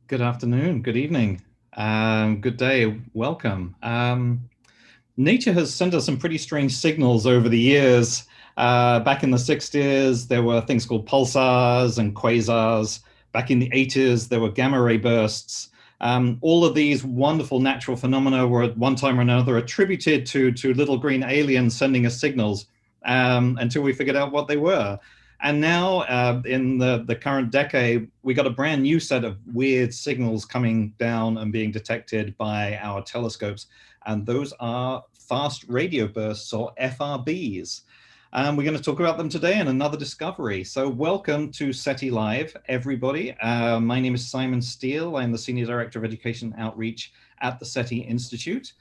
Good afternoon, good evening, good day, welcome. Nature has sent us some pretty strange signals over the years. Back in the 60s, there were things called pulsars and quasars. Back in the 80s, there were gamma ray bursts. All of these wonderful natural phenomena were at one time or another attributed to little green aliens sending us signals until we figured out what they were. And now, in the current decade, we got a brand new set of weird signals coming down and being detected by our telescopes. And those are fast radio bursts, or FRBs. We're going to talk about them today in another discovery. So welcome to SETI Live, everybody. My name is Simon Steele. I'm the Senior Director of Education Outreach at the SETI Institute.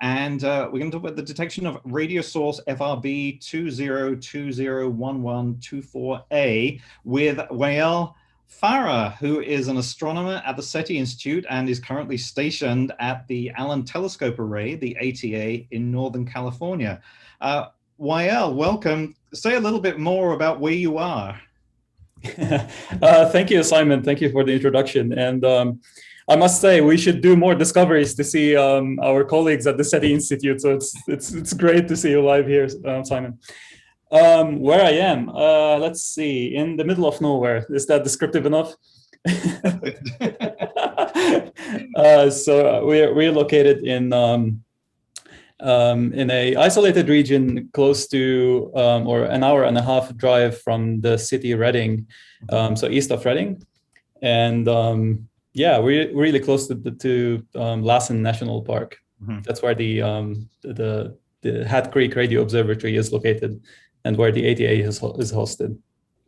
And we're going to talk about the detection of radio source FRB 20201124A with Wael Farah, who is an astronomer at the SETI Institute and is currently stationed at the Allen Telescope Array, the ATA, in Northern California. Wael, welcome. Say a little bit more about where you are. Thank you, Simon. Thank you for the introduction. And I must say, we should do more discoveries to see our colleagues at the SETI Institute. So it's great to see you live here, Simon. Where I am, let's see, in the middle of nowhere. Is that descriptive enough? So we're located in a isolated region close to or an hour and a half drive from the city Reading, so east of Reading, and yeah, we're really close to Lassen National Park. Mm-hmm. That's where the Hat Creek Radio Observatory is located, and where the ATA is hosted.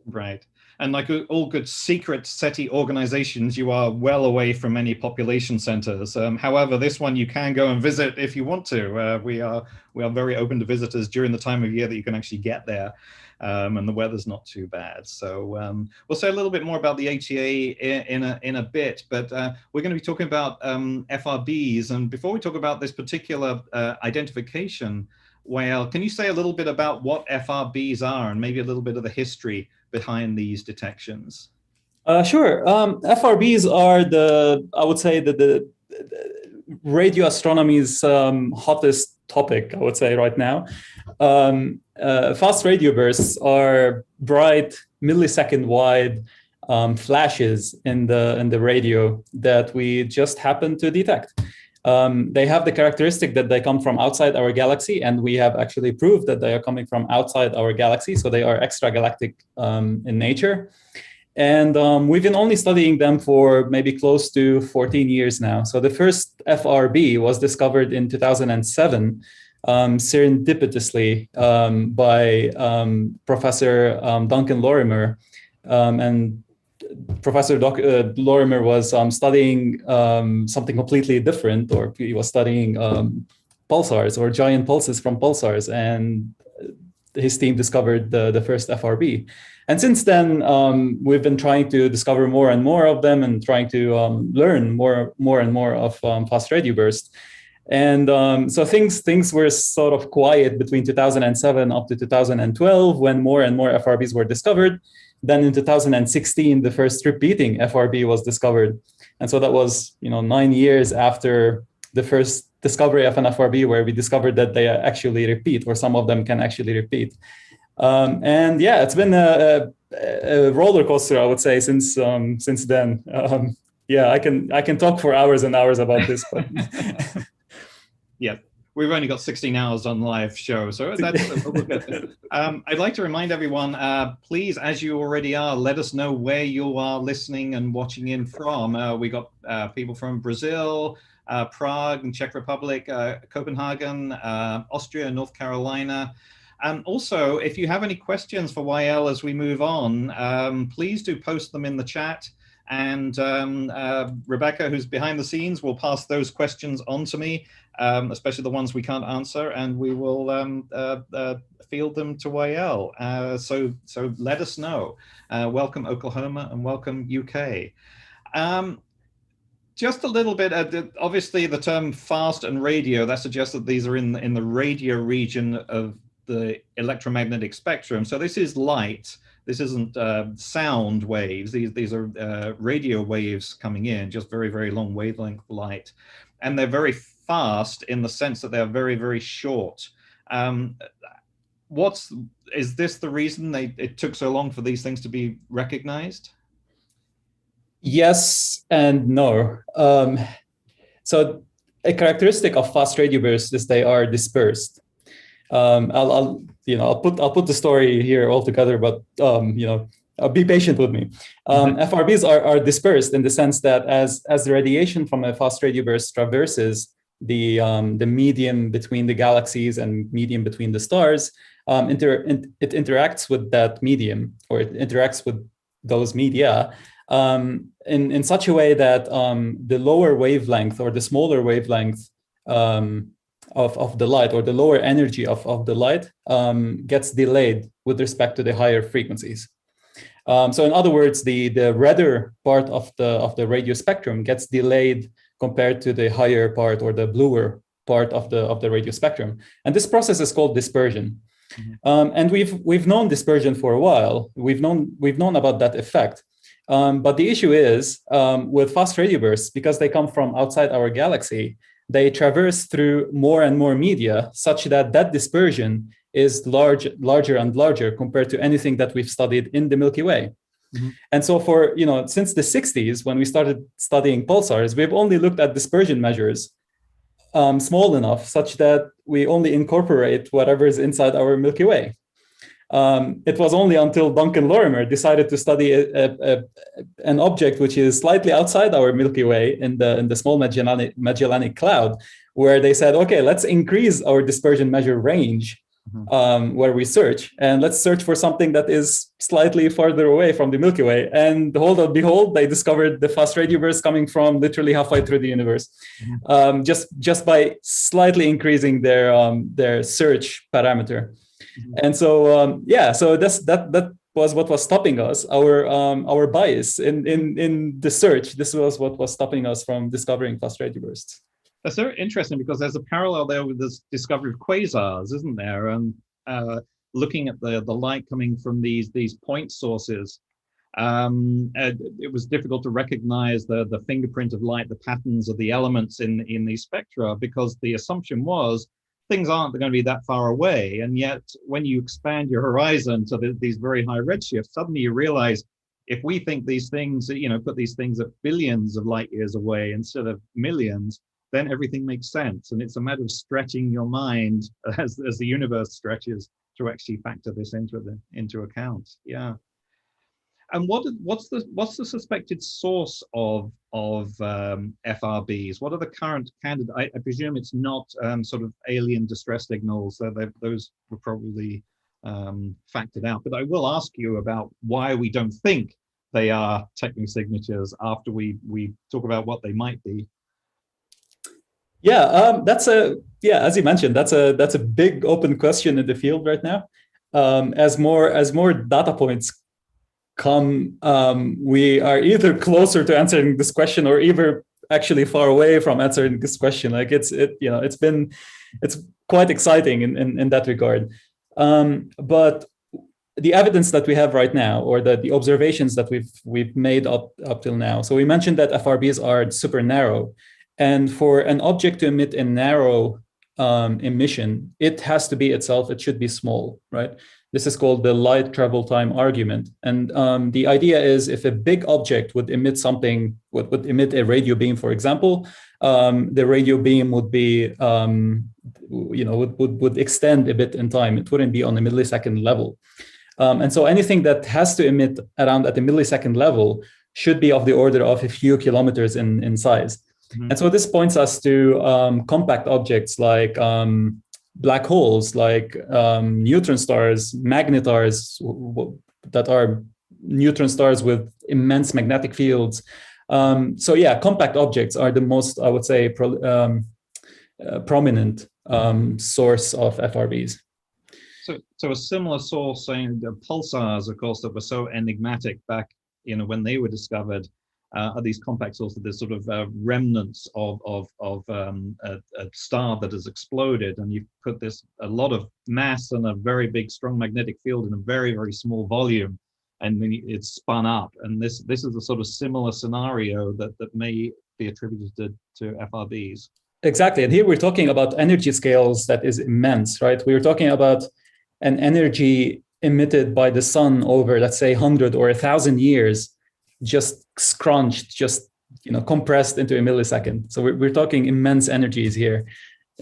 Right. And like all good secret SETI organizations, you are well away from any population centers. However, this one you can go and visit if you want to. We are very open to visitors during the time of year that you can actually get there. And the weather's not too bad. So we'll say a little bit more about the ATA in a bit, but we're going to be talking about FRBs. And before we talk about this particular identification, Wael, can you say a little bit about what FRBs are and maybe a little bit of the history behind these detections? Sure. FRBs are I would say the radio astronomy's hottest topic, I would say, right now. Fast radio bursts are bright, millisecond wide flashes in the radio that we just happen to detect. They have the characteristic that they come from outside our galaxy, and we have actually proved that they are coming from outside our galaxy, so they are extragalactic in nature. And we've been only studying them for maybe close to 14 years now. So the first FRB was discovered in 2007, serendipitously by Professor Duncan Lorimer. And Professor Lorimer was studying something completely different, or he was studying pulsars or giant pulses from pulsars, and his team discovered the first FRB. And since then, we've been trying to discover more and more of them and trying to learn more and more of fast radio bursts. And so things were sort of quiet between 2007 up to 2012 when more and more FRBs were discovered. Then in 2016, the first repeating FRB was discovered. And so that was 9 years after the first discovery of an FRB, where we discovered that they actually repeat, or some of them can actually repeat. And yeah, it's been a roller coaster, I would say, since then. Yeah, I can talk for hours and hours about this, but yeah, we've only got 16 hours on the live show, so that's good. I'd like to remind everyone, please, as you already are, let us know where you are listening and watching in from. We got people from Brazil, Prague and Czech Republic, Copenhagen, Austria, North Carolina. Also, if you have any questions for Wael as we move on, please do post them in the chat. And Rebecca, who's behind the scenes, will pass those questions on to me, especially the ones we can't answer, and we will field them to Wael. So let us know. Welcome Oklahoma and welcome UK. Just a little bit, obviously the term fast and radio, that suggests that these are in the radio region of the electromagnetic spectrum. So this is light this isn't sound waves. These are radio waves coming in, just very, very long wavelength light. And they're very fast in the sense that they're very, very short. Is this the reason it took so long for these things to be recognized? Yes and no. So a characteristic of fast radio bursts is they are dispersed. I'll put the story here all together, but be patient with me. FRBs are dispersed in the sense that as the radiation from a fast radio burst traverses the medium between the galaxies and medium between the stars, it interacts with that medium, or it interacts with those media in such a way that the lower wavelength or the smaller wavelength of the light, or the lower energy of the light, gets delayed with respect to the higher frequencies. So in other words, the redder part of the radio spectrum gets delayed compared to the higher part, or the bluer part of the radio spectrum. And this process is called dispersion. Mm-hmm. And we've known dispersion for a while. We've known about that effect. But the issue is with fast radio bursts, because they come from outside our galaxy, they traverse through more and more media, such that dispersion is larger and larger compared to anything that we've studied in the Milky Way. Mm-hmm. And so since the 60s, when we started studying pulsars, we've only looked at dispersion measures small enough such that we only incorporate whatever is inside our Milky Way. It was only until Duncan Lorimer decided to study an object which is slightly outside our Milky Way in the small Magellanic Cloud, where they said, okay, let's increase our dispersion measure range where we search, and let's search for something that is slightly farther away from the Milky Way. And behold, they discovered the fast radio bursts coming from literally halfway through the universe, just by slightly increasing their search parameter. And so so that was what was stopping us. Our bias in the search. This was what was stopping us from discovering fast radio bursts. That's very interesting, because there's a parallel there with this discovery of quasars, isn't there? And looking at the light coming from these point sources, it was difficult to recognize the fingerprint of light, the patterns of the elements in these spectra, because the assumption was things aren't going to be that far away. And yet, when you expand your horizon to these very high redshifts, suddenly you realize, if we think these things, put these things at billions of light years away instead of millions, then everything makes sense. And it's a matter of stretching your mind as the universe stretches to actually factor this into account. Yeah. And what's the suspected source of FRBs? What are the current candidates? I presume it's not sort of alien distress signals. Those were probably factored out. But I will ask you about why we don't think they are technosignatures after we talk about what they might be. Yeah, as you mentioned, that's a big open question in the field right now. As more data points come, we are either closer to answering this question or either actually far away from answering this question. Like it's quite exciting in that regard. But the evidence that we have right now, or the observations that we've made up till now. So we mentioned that FRBs are super narrow. And for an object to emit a narrow emission, it has to be itself, it should be small, right? This is called the light travel time argument. And the idea is, if a big object would emit something, would emit a radio beam, for example, the radio beam would be, would extend a bit in time. It wouldn't be on a millisecond level. And so anything that has to emit around at the millisecond level should be of the order of a few kilometers in size. Mm-hmm. And so this points us to compact objects like black holes, like neutron stars, magnetars, that are neutron stars with immense magnetic fields. So yeah, compact objects are the most, I would say, prominent source of FRBs. So a similar source, saying the pulsars, of course, that were so enigmatic back, when they were discovered, are these compact sources, this sort of remnants of a star that has exploded, and you put a lot of mass and a very big, strong magnetic field in a very, very small volume, and then it's spun up. And this is a sort of similar scenario that may be attributed to FRBs. Exactly. And here we're talking about energy scales that is immense, right? We're talking about an energy emitted by the sun over, let's say, 100 or 1,000 years, just scrunched, just compressed into a millisecond. So we're talking immense energies here.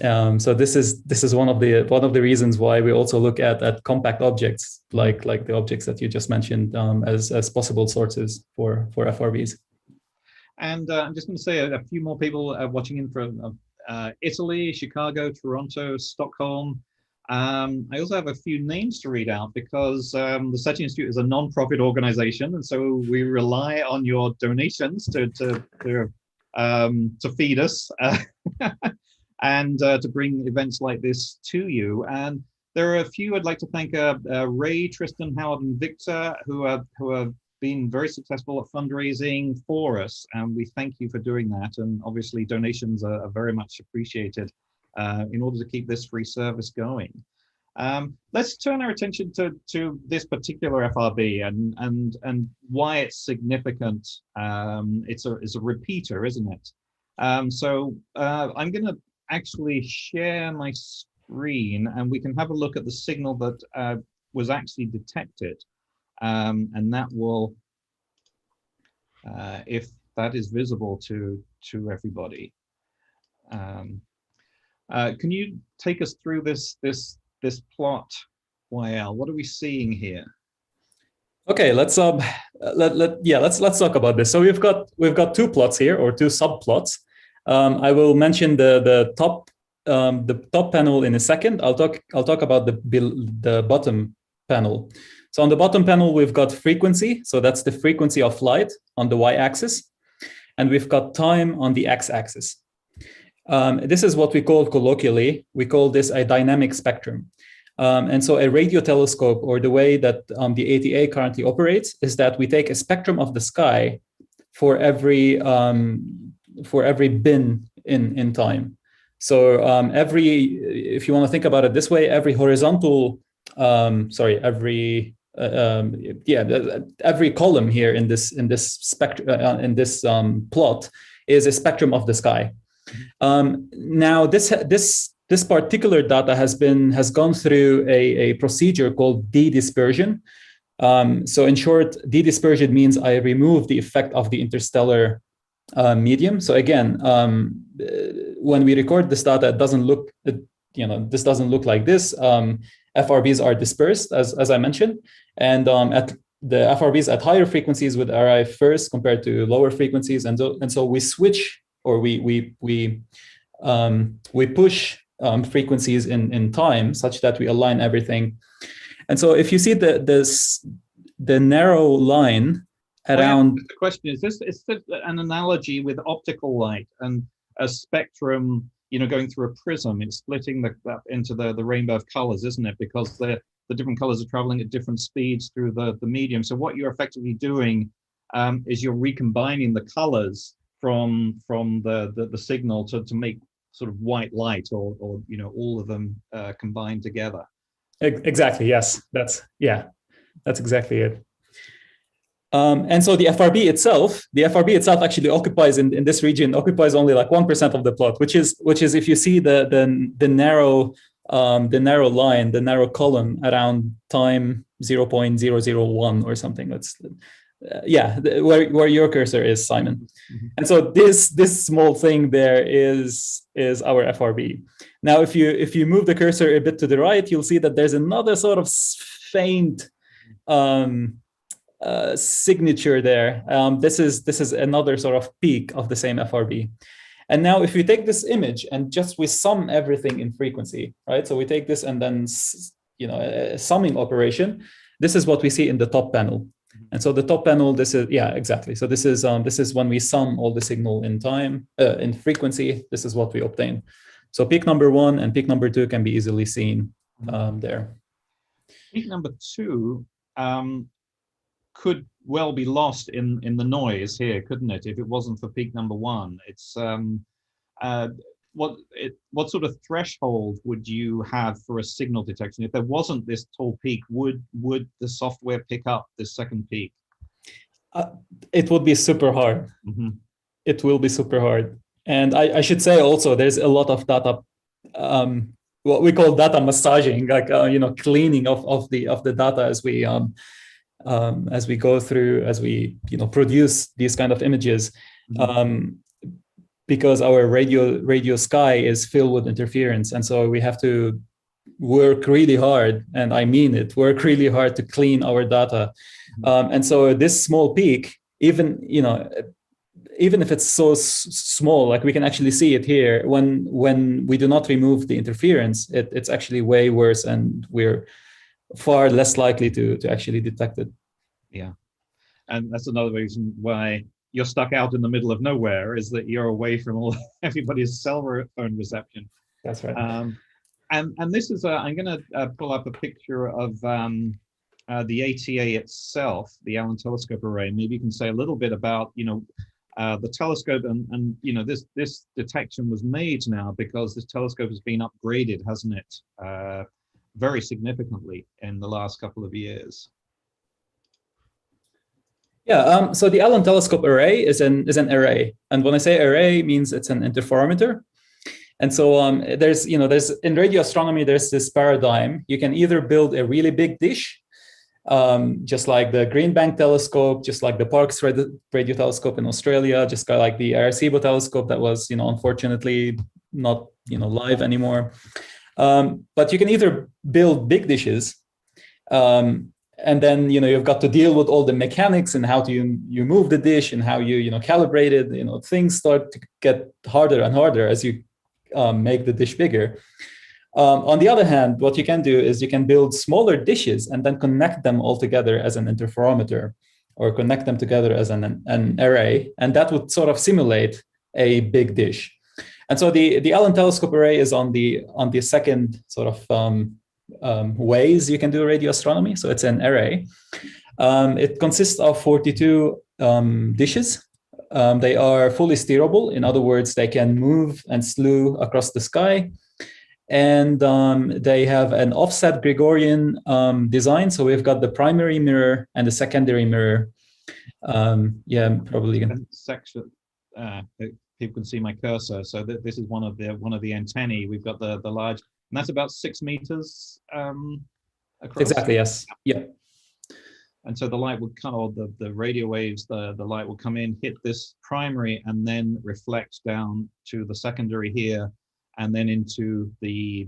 So this is one of the reasons why we also look at compact objects like the objects that you just mentioned as possible sources for FRBs. And I'm just going to say a few more people watching in from Italy, Chicago, Toronto, Stockholm. I also have a few names to read out because the SETI Institute is a non-profit organization, and so we rely on your donations to feed us and to bring events like this to you. And there are a few I'd like to thank: Ray, Tristan, Howard, and Victor, who have been very successful at fundraising for us, and we thank you for doing that. And obviously donations are very much appreciated in order to keep this free service going. Let's turn our attention to this particular FRB and why it's significant. It's a repeater, isn't it? So I'm going to actually share my screen, and we can have a look at the signal that was actually detected. And that will, if that is visible to everybody. Can you take us through this plot, Wael? What are we seeing here? Okay, let's talk about this. So we've got two plots here, or two subplots. I will mention the top panel in a second. I'll talk about the bottom panel. So on the bottom panel, we've got frequency. So that's the frequency of light on the y-axis. And we've got time on the x-axis. This is what we colloquially call this a dynamic spectrum. And so a radio telescope, or the way that the ATA currently operates, is that we take a spectrum of the sky for every bin in time. So if you want to think about it this way, every horizontal, every column here in this spectrum in this plot is a spectrum of the sky. Now this particular data has gone through a procedure called de-dispersion. So in short, de-dispersion means I remove the effect of the interstellar medium. So again, when we record this data, it doesn't look, this doesn't look like this. FRBs are dispersed, as I mentioned, and at the FRBs at higher frequencies would arrive first compared to lower frequencies, and so we switch, or we push frequencies in time such that we align everything. And so if you see the narrow line around, the question is this an analogy with optical light and a spectrum, going through a prism? It's splitting that into the rainbow of colors, isn't it? Because the different colors are traveling at different speeds through the medium. So what you're effectively doing is you're recombining the colors from the signal to make sort of white light, or all of them combined together. Exactly. Yes, that's exactly it. And so the FRB itself actually occupies in this region only like 1% of the plot, which is if you see the narrow line, the narrow column around time 0.001 or something. That's where your cursor is, Simon. Mm-hmm. And so this small thing there is our FRB. Now, if you move the cursor a bit to the right, you'll see that there's another sort of faint signature there. This is another sort of peak of the same FRB. And now if we take this image and just we sum everything in frequency, right? So we take this and then a summing operation. This is what we see in the top panel. And so the top panel, this is exactly. So this is when we sum all the signal in time in frequency. This is what we obtain. So peak number 1 and peak number 2 can be easily seen there. Peak number 2 could well be lost in the noise here, couldn't it? If it wasn't for peak number 1, it's what sort of threshold would you have for a signal detection? If there wasn't this tall peak, would the software pick up this second peak? It would be super hard. Mm-hmm. It will be super hard. And I should say also, there's a lot of data, what we call data massaging, like cleaning of the data as we go through, as we produce these kind of images, because our radio sky is filled with interference, and so we have to work really hard, and I mean it, work really hard to clean our data. And so this small peak, even if it's so small, like we can actually see it here, when we do not remove the interference, it's actually way worse, and we're far less likely to actually detect it. Yeah, and that's another reason why you're stuck out in the middle of nowhere, is that you're away from everybody's cell phone reception. That's right. And this is I'm going to pull up a picture of the ATA itself, the Allen Telescope Array. Maybe you can say a little bit about the telescope, and this detection was made now because this telescope has been upgraded, hasn't it, very significantly in the last couple of years. Yeah, so the Allen Telescope Array is an array, and when I say array, it means it's an interferometer. And so there's in radio astronomy, there's this paradigm. You can either build a really big dish, just like the Green Bank telescope, just like the Parkes radio telescope in Australia, just like the Arecibo telescope that was unfortunately not live anymore. But you can either build big dishes, and then you've got to deal with all the mechanics and how do you move the dish and how you calibrate it. Things start to get harder and harder as you make the dish bigger. On the other hand, what you can do is you can build smaller dishes and then connect them all together as an interferometer, or connect them together as an array, and that would sort of simulate a big dish. And so the Allen Telescope Array is on the second sort of ways you can do radio astronomy. So it's an array. It consists of 42 dishes. They are fully steerable. In other words, they can move and slew across the sky. And they have an offset Gregorian design. So we've got the primary mirror and the secondary mirror. Yeah, probably gonna section. People can see my cursor. So this is one of the antennae. We've got the large, and that's about 6 meters across. Exactly. Yes. Yeah. And so the light would come, or the radio waves, the light will come in, hit this primary, and then reflect down to the secondary here, and then into the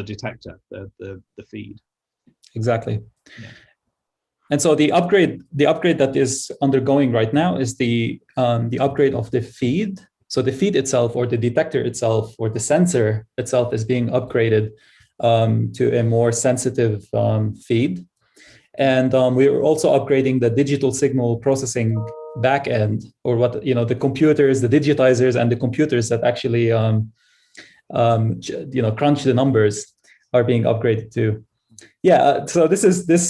detector, the feed. Exactly. Yeah. And so the upgrade that is undergoing right now is the upgrade of the feed. So the feed itself, or the detector itself, or the sensor itself, is being upgraded to a more sensitive feed. And we're also upgrading the digital signal processing backend, or the computers, the digitizers, and the computers that actually crunch the numbers are being upgraded too. Yeah, so this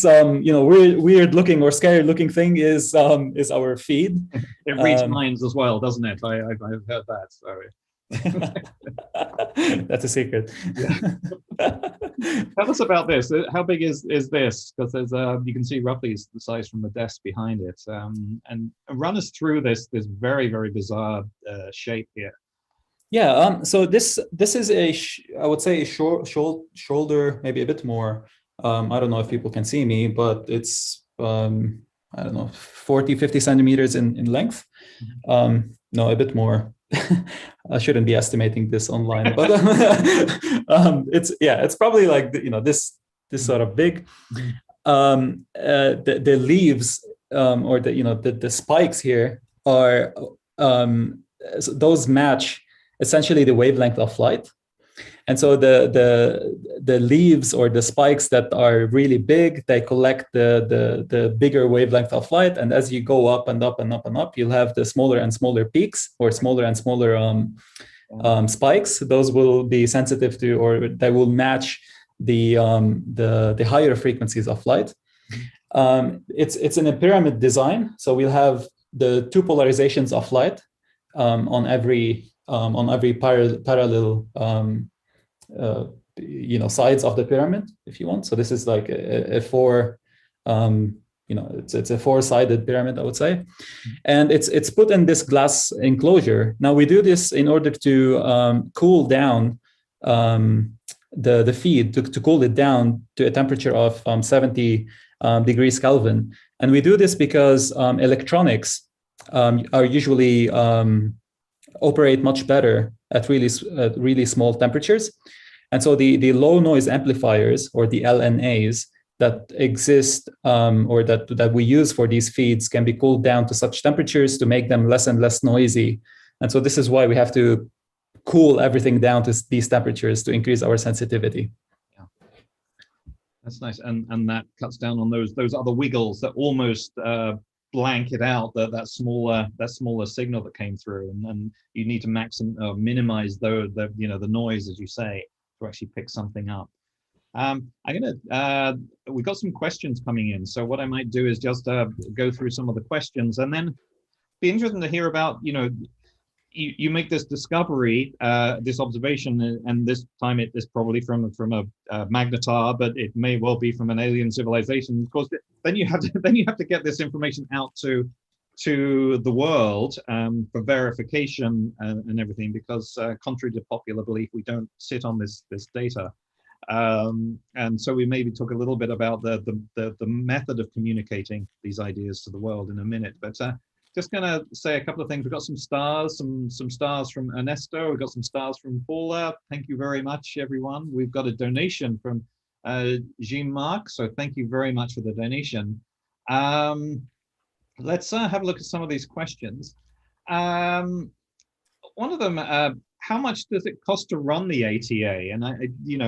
weird looking or scary looking thing is our feed. It reads minds as well, doesn't it? I've heard that. Sorry. That's a secret. Tell us about this. How big is this? Because there's you can see roughly the size from the desk behind it. And run us through this very, very bizarre shape here. Yeah. So this is I would say a shoulder, maybe a bit more. I don't know if people can see me, but it's I don't know, 40, 50 centimeters in length. No, a bit more. I shouldn't be estimating this online, but it's probably like this sort of big. The leaves or the spikes here are those match essentially the wavelength of light. And so the leaves or the spikes that are really big, they collect the bigger wavelength of light. And as you go up and up and up and up, you'll have the smaller and smaller peaks, or smaller and smaller spikes. Those will be sensitive to, or they will match the higher frequencies of light. It's in a pyramid design. So we'll have the two polarizations of light on every on every parallel sides of the pyramid, if you want. So this is like a four, it's a four-sided pyramid, I would say, and it's put in this glass enclosure. Now we do this in order to cool down the feed, to cool it down to a temperature of 70 degrees Kelvin, and we do this because electronics are usually operate much better at really small temperatures. And so the low noise amplifiers, or the LNAs, that exist or that we use for these feeds can be cooled down to such temperatures to make them less and less noisy. And so this is why we have to cool everything down to these temperatures to increase our sensitivity. Yeah, that's nice, and that cuts down on those other wiggles that almost blanket out that smaller signal that came through, and you need to minimize the noise, as you say, to actually pick something up. We've got some questions coming in, so what I might do is just go through some of the questions, and then be interesting to hear about, you make this discovery, this observation, and this time it is probably from a magnetar, but it may well be from an alien civilization. Of course, then you have to get this information out to the world for verification and everything, because contrary to popular belief, we don't sit on this data. And so we maybe talk a little bit about the method of communicating these ideas to the world in a minute, but just going to say a couple of things. We've got some stars, some stars from Ernesto. We've got some stars from Paula. Thank you very much, everyone. We've got a donation from Jean-Marc, so thank you very much for the donation. Let's have a look at some of these questions. One of them, how much does it cost to run the ATA? And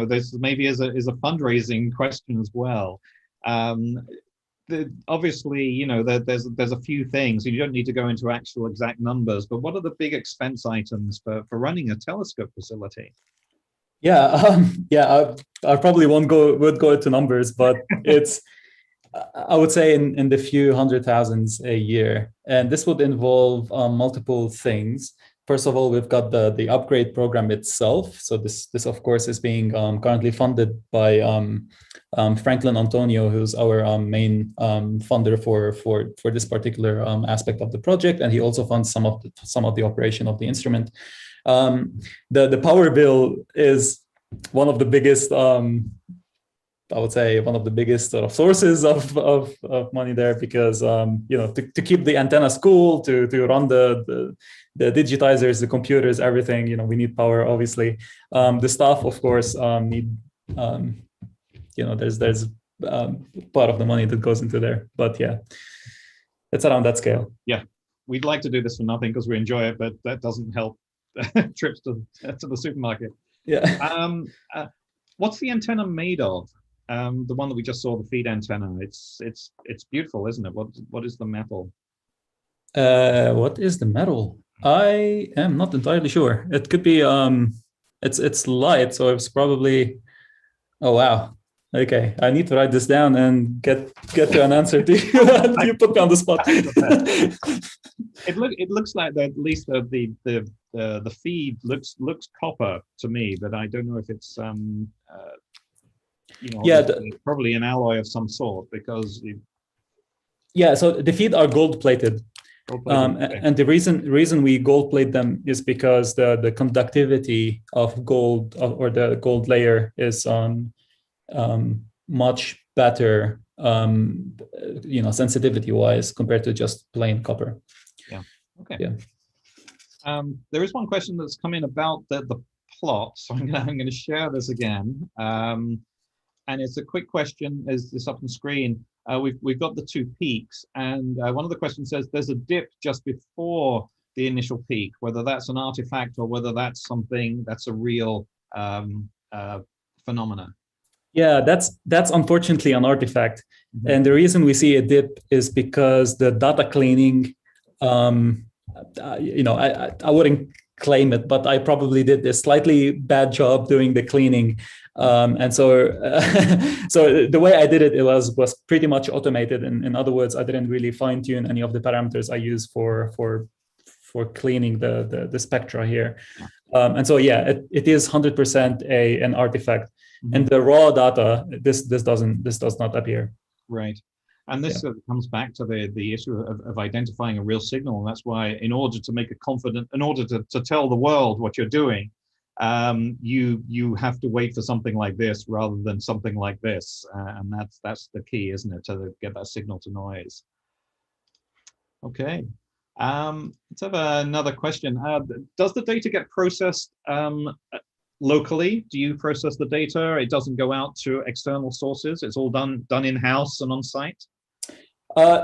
there's maybe is a fundraising question as well. Obviously, there's a few things. You don't need to go into actual exact numbers, but what are the big expense items for running a telescope facility? Yeah, I probably would go into numbers, but it's I would say in the few hundred thousands a year, and this would involve multiple things. First of all, we've got the upgrade program itself. So this of course is being currently funded by Franklin Antonio, who's our main funder for this particular aspect of the project, and he also funds some of the operation of the instrument. The power bill is one of the biggest, I would say, one of the biggest sort of sources of money there, because to keep the antennas cool, to run the digitizers, the computers, everything, we need power, obviously. The staff, of course, need there's part of the money that goes into there, but yeah, it's around that scale. Yeah, we'd like to do this for nothing because we enjoy it, but that doesn't help trips to the supermarket. Yeah. What's the antenna made of? The one that we just saw, the feed antenna. It's beautiful, isn't it? What is the metal? What is the metal? I am not entirely sure. It could be it's light, so it's probably. Oh wow. Okay, I need to write this down and get to an answer to you. You put me on the spot. It looks like at least the feed looks copper to me, but I don't know if it's probably an alloy of some sort, because so the feed are gold plated. Okay. And the reason we gold plate them is because the conductivity of gold, or the gold layer, is much better sensitivity wise compared to just plain copper. Yeah. Okay. Yeah. There is one question that's come in about the plot, so I'm going to share this again. And it's a quick question. Is this up on screen? We've got the two peaks, and one of the questions says there's a dip just before the initial peak, whether that's an artifact or whether that's something that's a real phenomena. Yeah, that's unfortunately an artifact. Mm-hmm. And the reason we see a dip is because the data cleaning, I wouldn't claim it, but I probably did a slightly bad job doing the cleaning. And so the way I did it was pretty much automated. In other words, I didn't really fine tune any of the parameters I use for for cleaning the spectra here. And so yeah, it is 100% an artifact. Mm-hmm. And the raw data, this does not appear. Right. And this comes back to the issue of identifying a real signal. And that's why, in order to make in order to tell the world what you're doing, you have to wait for something like this rather than something like this. And that's the key, isn't it, to get that signal to noise. Okay. Let's have another question. Does the data get processed locally? Do you process the data? It doesn't go out to external sources. It's all done in-house and on site?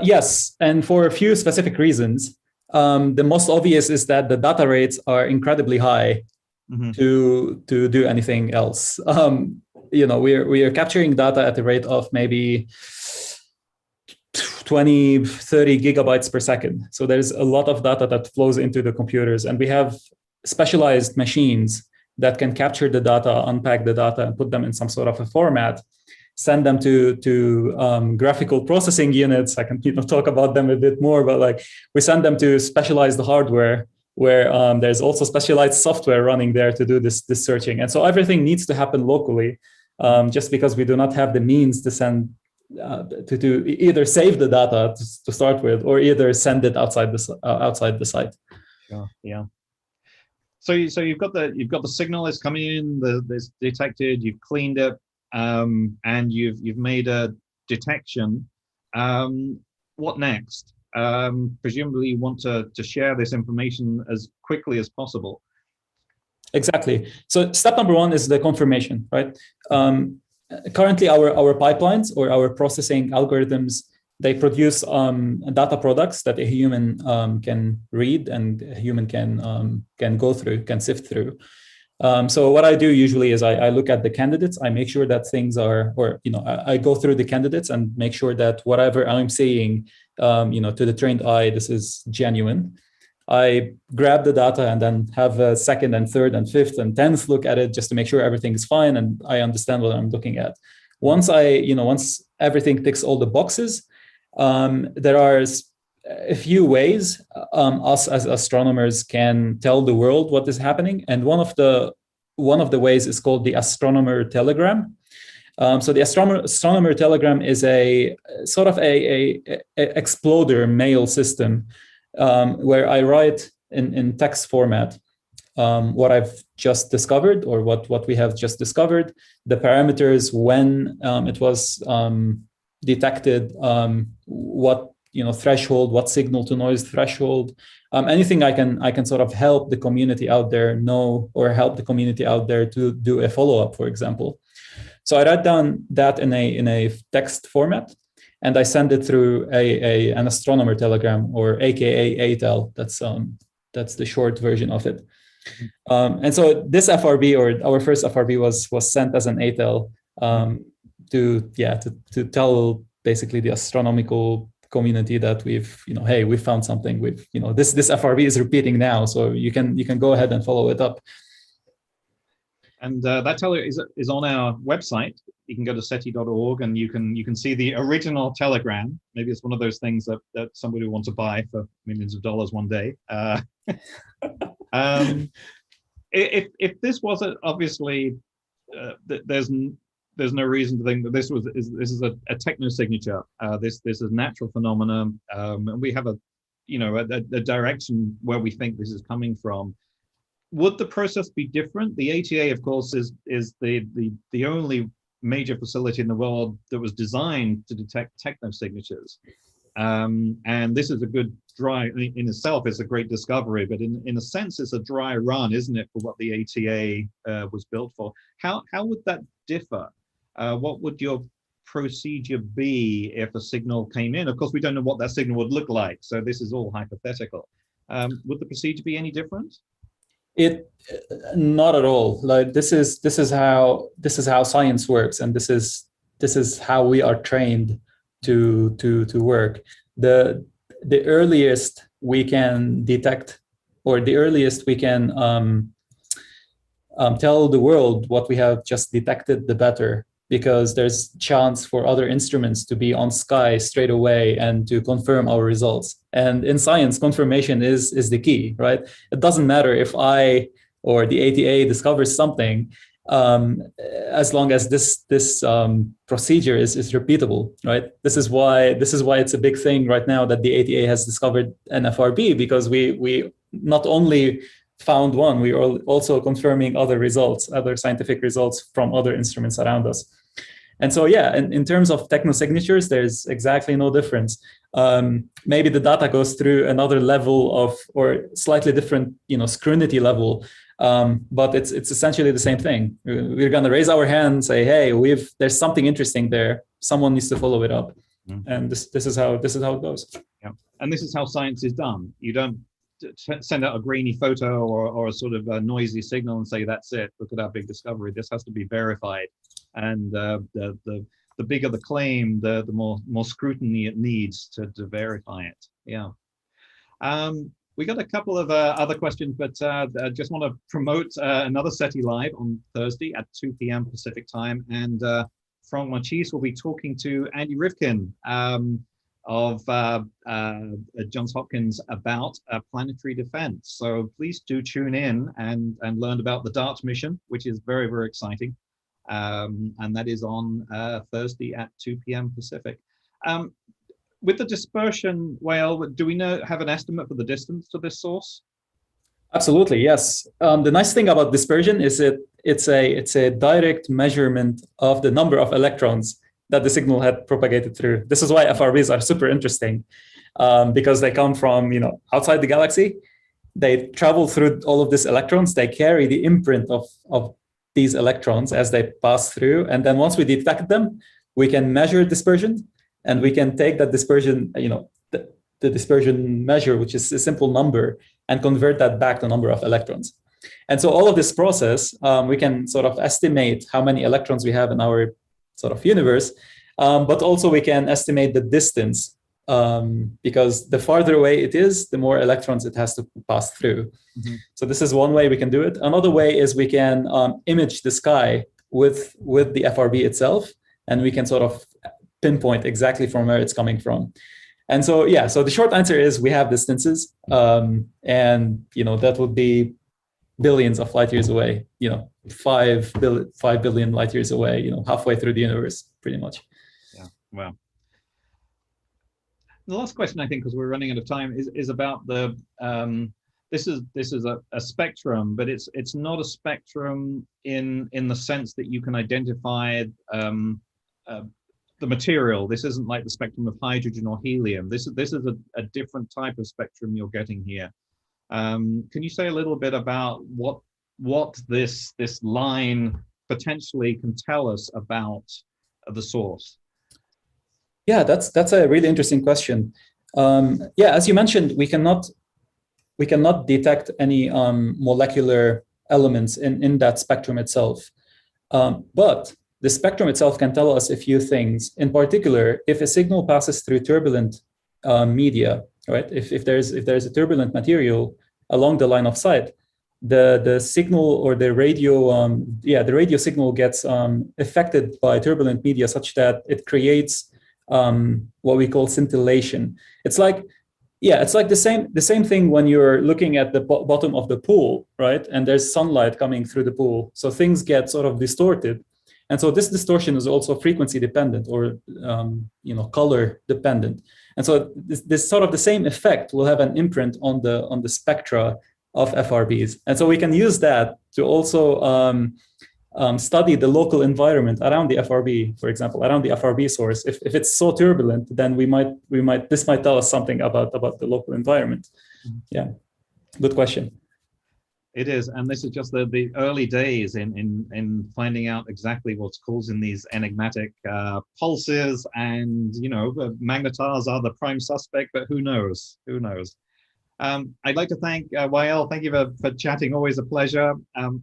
Yes, and for a few specific reasons. The most obvious is that the data rates are incredibly high to do anything else. We are capturing data at the rate of maybe 20, 30 gigabytes per second. So there's a lot of data that flows into the computers, and we have specialized machines that can capture the data, unpack the data, and put them in some sort of a format, send them to graphical processing units. I can talk about them a bit more, but we send them to specialized hardware where there's also specialized software running there to do this searching. And so everything needs to happen locally, just because we do not have the means to send to either save the data to start with, or either send it outside the site. Sure. Yeah. So you've got the signal is coming in, it's detected, you've cleaned it, and you've made a detection. What next? Presumably you want to share this information as quickly as possible. Exactly. So step number one is the confirmation, right? Currently, our pipelines or our processing algorithms, they produce data products that a human can read and a human can go through, can sift through. So what I do usually is I look at the candidates. I make sure that things are, I go through the candidates and make sure that whatever I'm seeing, to the trained eye, this is genuine. I grab the data and then have a second and third and fifth and 10th look at it just to make sure everything is fine and I understand what I'm looking at. Once everything ticks all the boxes, there are a few ways us as astronomers can tell the world what is happening, and one of the ways is called the astronomer telegram. So the astronomer telegram is a sort of a exploder mail system where I write in text format what I've just discovered or what we have just discovered, the parameters, when it was detected, what threshold, what signal to noise threshold, anything I can sort of help the community out there know, or help the community out there to do a follow-up, for example. So I write down that in a text format, and I send it through an astronomer telegram, or AKA ATEL. That's the short version of it. And so this FRB, or our first FRB, was sent as an ATEL to tell basically the astronomical community that we found something. This FRB is repeating now, so you can go ahead and follow it up. And that teller is on our website. You can go to SETI.org and you can see the original telegram. Maybe it's one of those things that somebody will want to buy for millions of dollars one day. If this wasn't, obviously, there's no reason to think that this is a technosignature. This is a natural phenomenon, and we have a direction where we think this is coming from. Would the process be different? The ATA, of course, is the only major facility in the world that was designed to detect technosignatures. And this is a good dry, in itself, it's a great discovery, but in a sense, it's a dry run, isn't it, for what the ATA was built for? How would that differ? What would your procedure be if a signal came in? Of course, we don't know what that signal would look like, so this is all hypothetical. Would the procedure be any different? Not at all. Like this is how science works, and this is how we are trained to work. The earliest we can detect, or the earliest we can tell the world what we have just detected, the better. because there's chance for other instruments to be on sky straight away and to confirm our results. And in science, confirmation is the key, right? It doesn't matter if I or the ATA discovers something, as long as this procedure is repeatable, right? This is why it's a big thing right now that the ATA has discovered an FRB, because we not only found one, we are also confirming other results, other scientific results from other instruments around us. And so, yeah, in terms of technosignatures, there's exactly no difference. Maybe the data goes through another level of, or slightly different, scrutiny level, but it's essentially the same thing. We're going to raise our hand and say, hey, there's something interesting there. Someone needs to follow it up, and this is how it goes. Yeah, and this is how science is done. You don't send out a grainy photo or a sort of a noisy signal and say, that's it, look at our big discovery. This has to be verified. And the bigger the claim, the more scrutiny it needs to verify it. Yeah. We got a couple of other questions, but I just want to promote another SETI Live on Thursday at 2 p.m. Pacific time. And Frank Machis will be talking to Andy Rivkin of Johns Hopkins about planetary defense. So please do tune in and learn about the DART mission, which is very, very exciting. And that is on Thursday at 2 p.m. Pacific. With the dispersion, Wael, do we have an estimate for the distance to this source? Absolutely, yes. The nice thing about dispersion is it's a direct measurement of the number of electrons that the signal had propagated through. This is why FRBs are super interesting, because they come from outside the galaxy. They travel through all of these electrons. They carry the imprint of these electrons as they pass through. And then once we detect them, we can measure dispersion, and we can take that dispersion, the dispersion measure, which is a simple number, and convert that back to number of electrons. And so all of this process, we can sort of estimate how many electrons we have in our sort of universe, but also we can estimate the distance, because the farther away it is, the more electrons it has to pass through. Mm-hmm. So this is one way we can do it. Another way is we can image the sky with the FRB itself, and we can sort of pinpoint exactly from where it's coming from. And so, yeah, so the short answer is we have distances, and that would be billions of light years away, 5 billion light years away, halfway through the universe, pretty much. Yeah, wow. The last question, I think, because we're running out of time, is about the this is a spectrum, but it's not a spectrum in the sense that you can identify the material. This isn't like the spectrum of hydrogen or helium. This is a different type of spectrum you're getting here. Can you say a little bit about what this line potentially can tell us about the source? Yeah, that's a really interesting question. Yeah, as you mentioned, we cannot detect any molecular elements in that spectrum itself, but the spectrum itself can tell us a few things. In particular, if a signal passes through turbulent media, right? If there's a turbulent material along the line of sight, the signal or the radio signal gets affected by turbulent media such that it creates what we call scintillation. It's like the same thing when you're looking at the bottom of the pool, right? And there's sunlight coming through the pool, so things get sort of distorted. And so this distortion is also frequency dependent, or color dependent. And so this sort of the same effect will have an imprint on the spectra of FRBs. And so we can use that to also study the local environment around the FRB, for example, around the FRB source. If it's so turbulent, then this might tell us something about the local environment. Yeah, good question. It is, and this is just the early days in finding out exactly what's causing these enigmatic pulses, and magnetars are the prime suspect, but who knows? Who knows? I'd like to thank Wael. Thank you for chatting. Always a pleasure.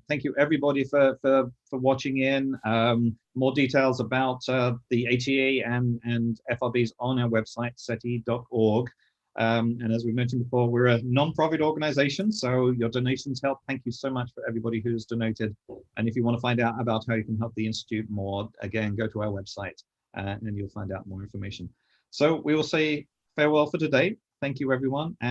Thank you everybody for watching in. More details about the ATA and FRBs on our website, SETI.org. And as we mentioned before, we're a non-profit organization, so your donations help. Thank you so much for everybody who's donated. And if you want to find out about how you can help the Institute more, again, go to our website and you'll find out more information. So we will say farewell for today. Thank you, everyone.